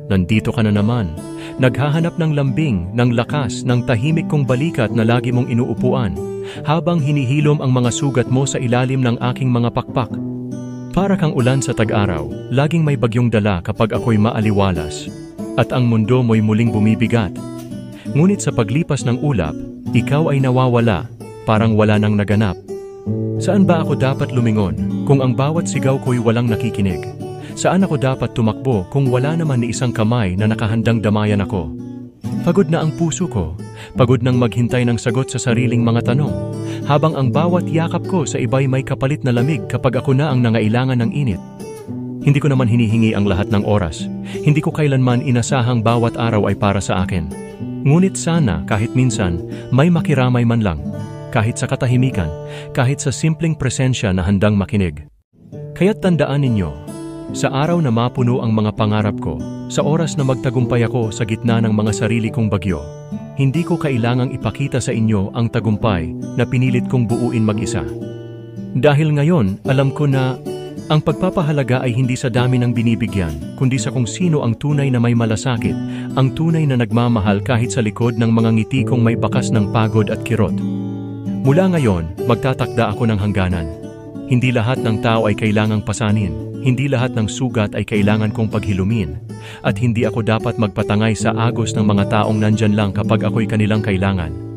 nandito ka na naman. Naghahanap ng lambing, ng lakas, ng tahimik kong balikat na lagi mong inuupuan, habang hinihilom ang mga sugat mo sa ilalim ng aking mga pakpak. Para kang ulan sa tag-araw, laging may bagyong dala kapag ako'y maaliwalas, at ang mundo mo'y muling bumibigat. Ngunit sa paglipas ng ulap, ikaw ay nawawala, parang wala nang naganap. Saan ba ako dapat lumingon kung ang bawat sigaw ko'y walang nakikinig? Saan ako dapat tumakbo kung wala naman ni isang kamay na nakahandang damayan ako? Pagod na ang puso ko, pagod nang maghintay ng sagot sa sariling mga tanong, habang ang bawat yakap ko sa iba'y may kapalit na lamig kapag ako na ang nangailangan ng init. Hindi ko naman hinihingi ang lahat ng oras, hindi ko kailanman inasahang bawat araw ay para sa akin. Ngunit sana kahit minsan may makiramay man lang, kahit sa katahimikan, kahit sa simpleng presensya na handang makinig. Kaya't tandaan ninyo, sa araw na mapuno ang mga pangarap ko, sa oras na magtagumpay ako sa gitna ng mga sarili kong bagyo, hindi ko kailangang ipakita sa inyo ang tagumpay na pinilit kong buuin mag-isa. Dahil ngayon, alam ko na ang pagpapahalaga ay hindi sa dami ng binibigyan, kundi sa kung sino ang tunay na may malasakit, ang tunay na nagmamahal kahit sa likod ng mga ngiti kong may bakas ng pagod at kirot. Mula ngayon, magtatakda ako ng hangganan. Hindi lahat ng tao ay kailangang pasanin. Hindi lahat ng sugat ay kailangan kong paghilumin. At hindi ako dapat magpatangay sa agos ng mga taong nandyan lang kapag ako'y kanilang kailangan.